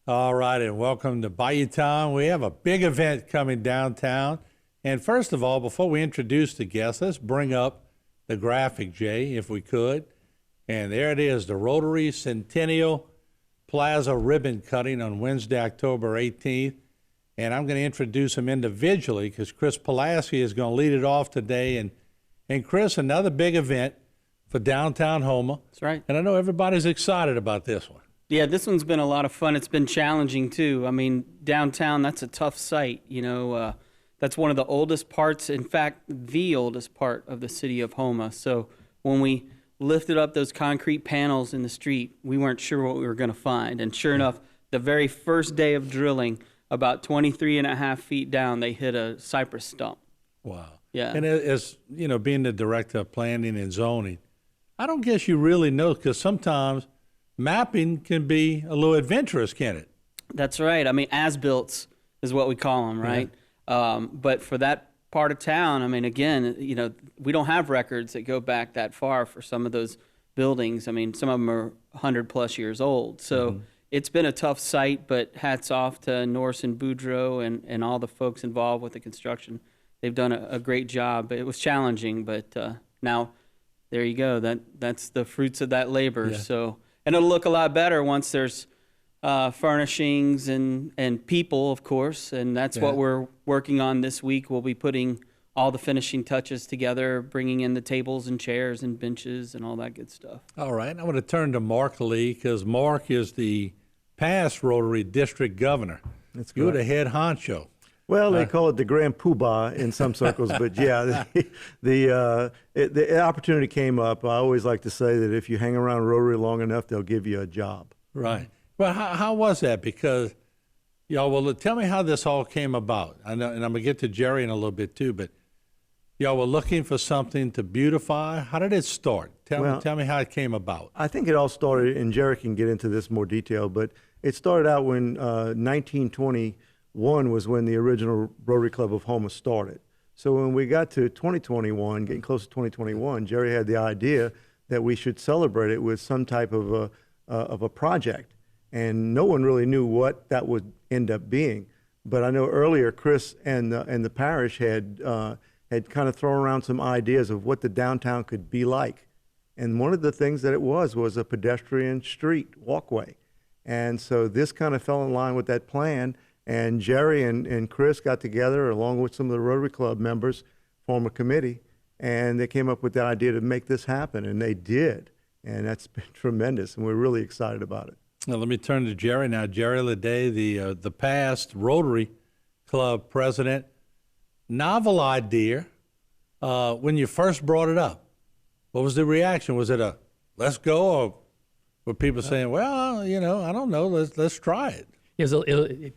All right, and welcome to Bayou Town. We have a big event coming downtown. And first of all, before we introduce the guests, let's bring up the graphic, Jay, if we could. And there it is, the Rotary Centennial Plaza ribbon cutting on Wednesday, October 18th. And I'm going to introduce them individually because Chris Pulaski is going to lead it off today. And Chris, another big event for downtown Houma. That's right. And I know everybody's excited about this one. Yeah, this one's been a lot of fun. It's been challenging, too. I mean, downtown, that's a tough site. You know, that's one of the oldest parts, in fact, the oldest part of the city of Houma. So when we lifted up those concrete panels in the street, we weren't sure what we were going to find. And sure enough, the very first day of drilling, about 23 and a half feet down, they hit a cypress stump. Wow. Yeah. And as, you know, being the director of planning and zoning, I don't guess you really know, because sometimes mapping can be a little adventurous, can't it? That's right. I mean, as-built is what we call them, right? Yeah. But for that part of town, I mean, again, you know, we don't have records that go back that far for some of those buildings. I mean, some of them are 100-plus years old. So it's been a tough site, but hats off to Norris and Boudreaux and all the folks involved with the construction. They've done a great job. It was challenging, but now there you go. That's the fruits of that labor. Yeah. So, and it'll look a lot better once there's furnishings and people, of course, and that's what we're working on this week. We'll be putting all the finishing touches together, bringing in the tables and chairs and benches and all that good stuff. All right. I'm going to turn to Mark Lee, because Mark is the past Rotary District Governor. That's You're correct. the head honcho. Well, they call it the Grand Poobah in some circles, but yeah, the opportunity came up. I always like to say that if you hang around Rotary long enough, they'll give you a job. Right. Well, how was that? Because, y'all, well, tell me how this all came about. I know, and I'm going to get to Jerry in a little bit too, but y'all were looking for something to beautify. How did it start? Tell me how it came about. I think it all started, and Jerry can get into this more detail, but it started out when 1921 was when the original Rotary Club of Houma started. So when we got to 2021, getting close to 2021, Jerry had the idea that we should celebrate it with some type of a project. And no one really knew what that would end up being. But I know earlier Chris and the parish had kind of thrown around some ideas of what the downtown could be like. And one of the things that it was a pedestrian street walkway. And so this kind of fell in line with that plan. And Jerry and Chris got together, along with some of the Rotary Club members, form a committee, and they came up with the idea to make this happen, and they did. And that's been tremendous, and we're really excited about it. Now, let me turn to Jerry now. Jerry Leday, the past Rotary Club president. Novel idea. When you first brought it up, what was the reaction? Was it a let's go, or were people saying, well, you know, I don't know, let's try it? Yeah, so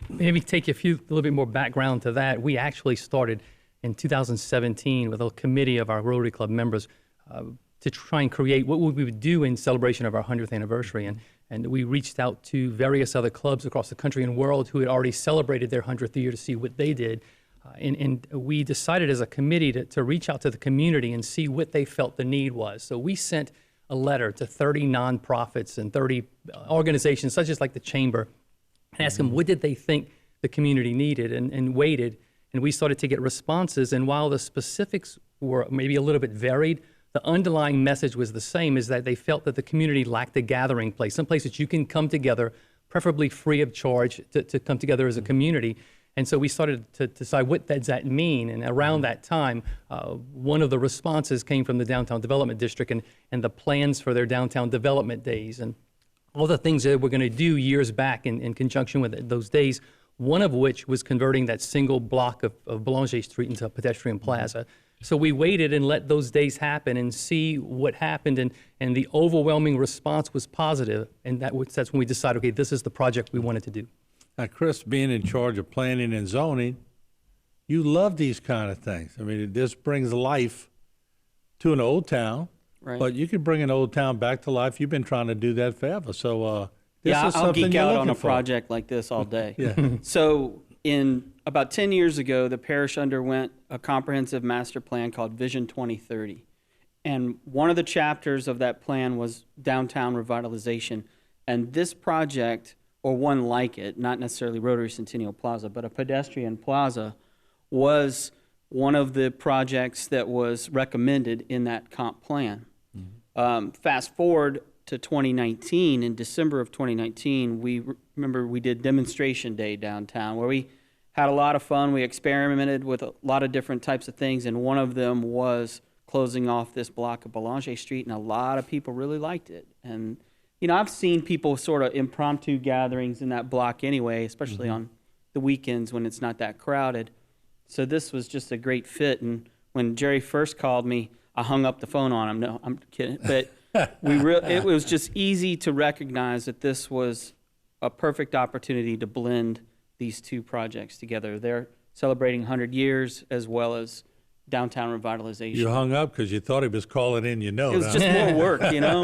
maybe take a little bit more background to that. We actually started in 2017 with a committee of our Rotary Club members to try and create what we would do in celebration of our 100th anniversary. And we reached out to various other clubs across the country and world who had already celebrated their 100th year to see what they did. And we decided as a committee to reach out to the community and see what they felt the need was. So we sent a letter to 30 nonprofits and 30 organizations, such as like the Chamber, and asked them what did they think the community needed, and waited. And we started to get responses. And while the specifics were maybe a little bit varied, the underlying message was the same, is that they felt that the community lacked a gathering place, some place that you can come together, preferably free of charge, to come together as a community. And so we started to decide what does that mean. And around that time, one of the responses came from the Downtown Development District and the plans for their downtown development days. And all the things that we're going to do years back in conjunction with those days, one of which was converting that single block of Boulanger Street into a pedestrian plaza. So we waited and let those days happen and see what happened, and the overwhelming response was positive, and that's when we decided, okay, this is the project we wanted to do. Now, Chris, being in charge of planning and zoning, you love these kind of things. I mean, this brings life to an old town. Right. But you can bring an old town back to life. You've been trying to do that forever. So this yeah, is I'll something geek you're out on looking a for. project like this all day. Yeah. So in about 10 years ago, the parish underwent a comprehensive master plan called Vision 2030. And one of the chapters of that plan was downtown revitalization. And this project or one like it, not necessarily Rotary Centennial Plaza, but a pedestrian plaza was one of the projects that was recommended in that comp plan. Fast forward to 2019, in December of 2019, remember we did demonstration day downtown where we had a lot of fun. We experimented with a lot of different types of things, and one of them was closing off this block of Belanger Street, and a lot of people really liked it. And, you know, I've seen people sort of impromptu gatherings in that block anyway, especially on the weekends when it's not that crowded. So this was just a great fit. And when Jerry first called me, I hung up the phone on him. No, I'm kidding. But it was just easy to recognize that this was a perfect opportunity to blend these two projects together. They're celebrating 100 years as well as downtown revitalization. You hung up because you thought he was calling in your note. It was just more work, you know?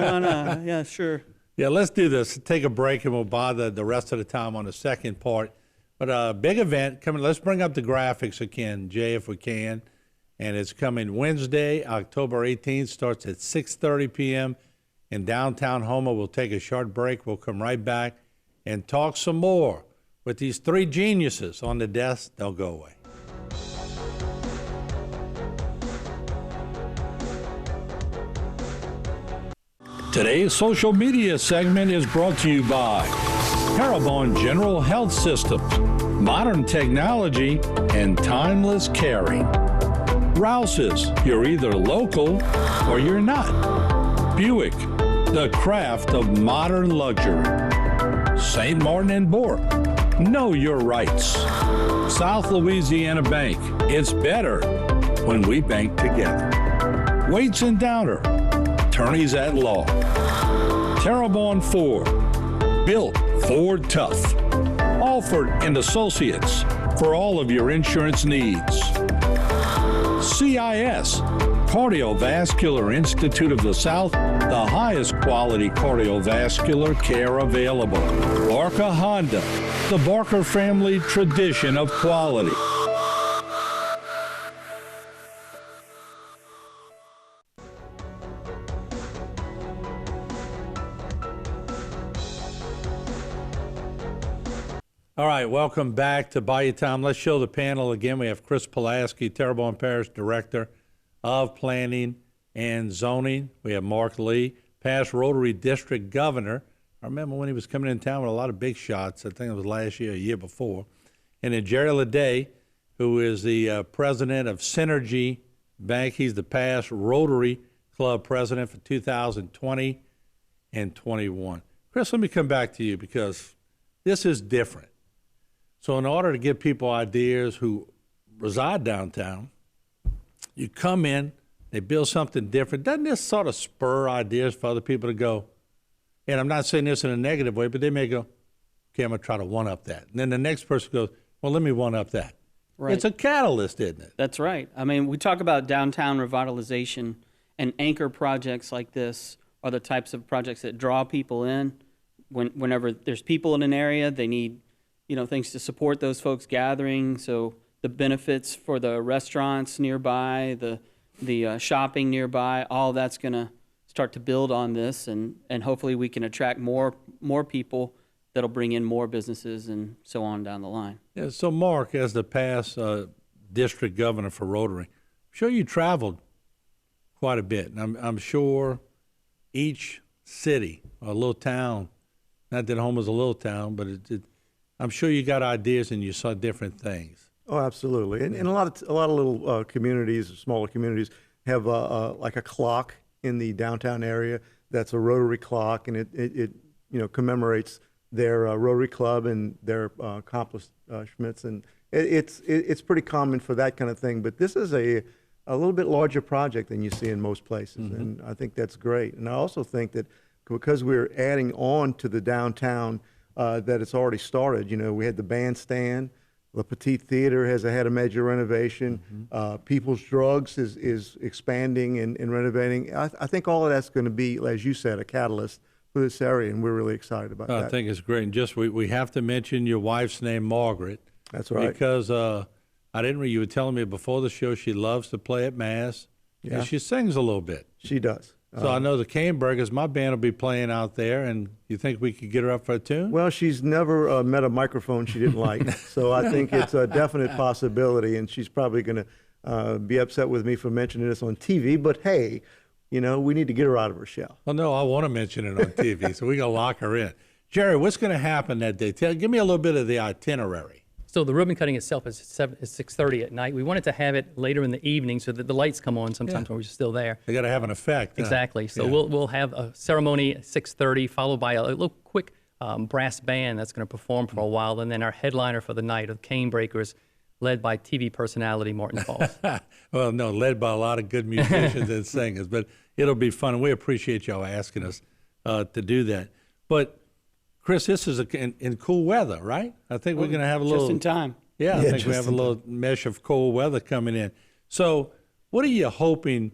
Yeah, sure. Yeah, let's do this. Take a break, and we'll bother the rest of the time on the second part. But a big event coming. Let's bring up the graphics again, Jay, if we can. And it's coming Wednesday, October 18th. Starts at 6:30 p.m. in downtown Houma. We'll take a short break. We'll come right back and talk some more with these three geniuses on the desk. They'll go away. Today's social media segment is brought to you by Parabon General Health Systems, modern technology, and timeless caring. Rouse's, you're either local or you're not. Buick, the craft of modern luxury. St. Martin and Bourke, know your rights. South Louisiana Bank, it's better when we bank together. Waits and Downer, attorneys at law. Terrebonne Ford, built Ford tough. Alford and Associates, for all of your insurance needs. CIS, Cardiovascular Institute of the South, the highest quality cardiovascular care available. Barker Honda, the Barker family tradition of quality. All right, welcome back to Bayou Time. Let's show the panel again. We have Chris Pulaski, Terrebonne Parish Director of Planning and Zoning. We have Mark Lee, past Rotary District Governor. I remember when he was coming in town with a lot of big shots. I think it was last year, a year before. And then Jerry Leday, who is the president of Synergy Bank. He's the past Rotary Club president for 2020 and 21. Chris, let me come back to you because this is different. So in order to give people ideas who reside downtown, you come in, they build something different. Doesn't this sort of spur ideas for other people to go, and I'm not saying this in a negative way, but they may go, okay, I'm going to try to one-up that. And then the next person goes, well, let me one-up that. Right. It's a catalyst, isn't it? That's right. I mean, we talk about downtown revitalization, and anchor projects like this are the types of projects that draw people in. Whenever there's people in an area, they need things to support those folks gathering. So the benefits for the restaurants nearby, the shopping nearby, all that's going to start to build on this, and hopefully we can attract more people that'll bring in more businesses and so on down the line. Yeah. So Mark, as the past district governor for Rotary, I'm sure you traveled quite a bit, and I'm sure each city or little town, not that Homa's a little town, but I'm sure you got ideas and you saw different things. Oh, absolutely. And a lot of little communities, smaller communities, have like a clock in the downtown area that's a Rotary clock, and it commemorates their Rotary Club and their accomplishments, and it's pretty common for that kind of thing. But this is a little bit larger project than you see in most places, and I think that's great. And I also think that because we're adding on to the downtown that it's already started. We had the bandstand, the Petit Theater has had a major renovation. People's Drugs is expanding and renovating. I think all of that's going to be, as you said, a catalyst for this area, and we're really excited about that. I think it's great. And just we have to mention your wife's name, Margaret. That's right. Because you were telling me before the show she loves to play at Mass. Yeah. And she sings a little bit. She does. So I know the Caneburgers, my band will be playing out there, and you think we could get her up for a tune? Well, she's never met a microphone she didn't like, so I think it's a definite possibility, and she's probably going to be upset with me for mentioning this on TV, but hey, you know, we need to get her out of her shell. Well, no, I want to mention it on TV, so we're going to lock her in. Jerry, what's going to happen that day? Give me a little bit of the itinerary. So the ribbon cutting itself is 6:30 at night. We wanted to have it later in the evening so that the lights come on sometimes when we're still there. They got to have an effect. Exactly. So we'll have a ceremony at 6:30, followed by a little quick brass band that's going to perform for a while, and then our headliner for the night of Cane Breakers, led by TV personality Martin Falls. Well, no, led by a lot of good musicians and singers, but it'll be fun, and we appreciate y'all asking us to do that. But Chris, this is in cool weather, right? I think we're going to have a little. Just in time. Yeah, I think we have a little mesh of cold weather coming in. So, what are you hoping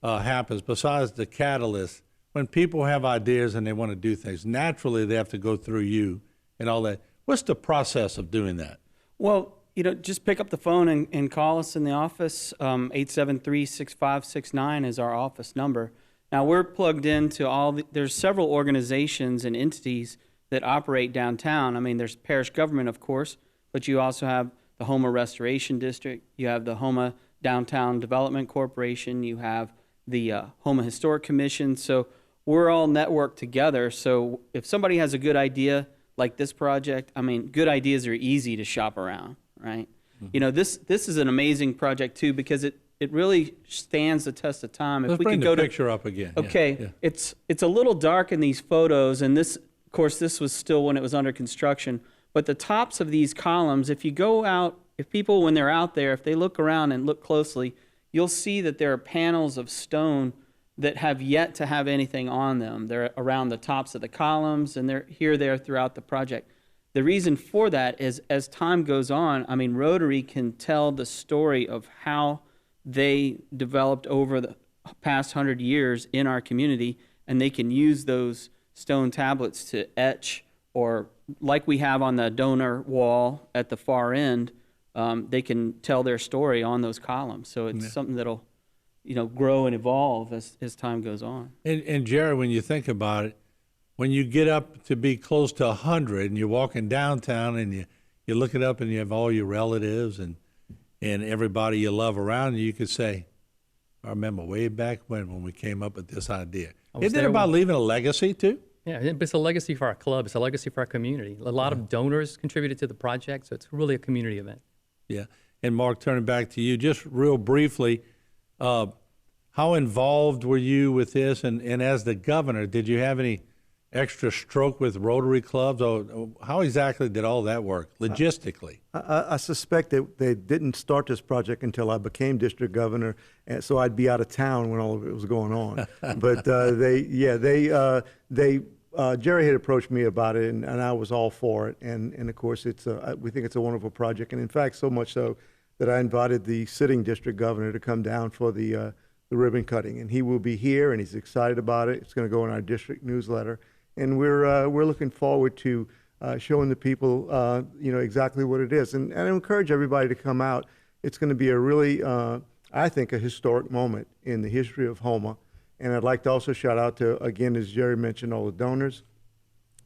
happens besides the catalyst when people have ideas and they want to do things? Naturally, they have to go through you and all that. What's the process of doing that? Well, you know, just pick up the phone and call us in the office. 873-6569 is our office number. Now, we're plugged into there's several organizations and entities that operate downtown. I mean, there's parish government, of course, but you also have the Houma Restoration District, you have the Houma Downtown Development Corporation, you have the Houma Historic Commission. So we're all networked together. So if somebody has a good idea like this project, I mean, good ideas are easy to shop around, right? Mm-hmm. You know, this is an amazing project too, because it really stands the test of time. Let's bring the picture up again. Okay, yeah. It's a little dark in these photos, and this, of course, this was still when it was under construction. But the tops of these columns, if you go out, if people, when they're out there, if they look around and look closely, you'll see that there are panels of stone that have yet to have anything on them. They're around the tops of the columns, and they're here, there, throughout the project. The reason for that is, as time goes on, I mean, Rotary can tell the story of how they developed over the past 100 years in our community, and they can use those stone tablets to etch, or like we have on the donor wall at the far end, they can tell their story on those columns. So it's something that'll, you know, grow and evolve as time goes on. And Jerry, when you think about it, when you get up to be close to 100 and you're walking downtown and you look it up and you have all your relatives and everybody you love around you, you could say, I remember way back when we came up with this idea. Isn't it about leaving a legacy too? Yeah, it's a legacy for our club. It's a legacy for our community. A lot of donors contributed to the project, so it's really a community event. Yeah. And Mark, turning back to you, just real briefly, how involved were you with this? And as the governor, did you have any extra stroke with Rotary clubs? Or how exactly did all that work logistically? I suspect that they didn't start this project until I became district governor, and so I'd be out of town when all of it was going on. But Jerry had approached me about it, and I was all for it. And of course, we think it's a wonderful project. And in fact, so much so that I invited the sitting district governor to come down for the ribbon cutting, and he will be here, and he's excited about it. It's going to go in our district newsletter. And we're looking forward to showing the people, exactly what it is. And I encourage everybody to come out. It's going to be a really, I think, a historic moment in the history of Houma. And I'd like to also shout out to, again, as Jerry mentioned, all the donors,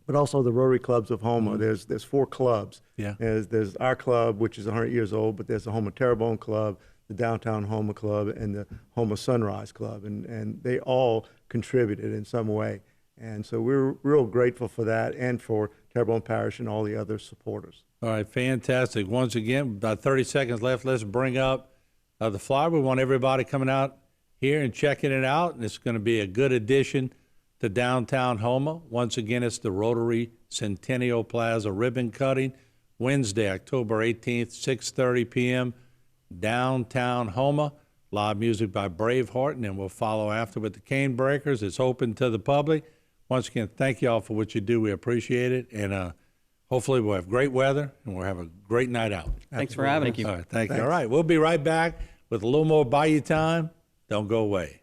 but also the Rotary clubs of Houma. Mm-hmm. There's 4 clubs. Yeah. There's our club, which is 100 years old, but there's the Houma Terrebonne Club, the Downtown Houma Club, and the Houma Sunrise Club. And they all contributed in some way. And so we're real grateful for that, and for Terrebonne Parish and all the other supporters. All right, fantastic. Once again, about 30 seconds left. Let's bring up the flyer. We want everybody coming out here and checking it out, and it's going to be a good addition to downtown Houma. Once again, it's the Rotary Centennial Plaza ribbon cutting, Wednesday, October 18th, 6:30 p.m., downtown Houma. Live music by Braveheart, and then we'll follow after with the Cane Breakers. It's open to the public. Once again, thank you all for what you do. We appreciate it. And hopefully we'll have great weather and we'll have a great night out. Thanks for having us. All right, thank you. All right, we'll be right back with a little more Bayou time. Don't go away.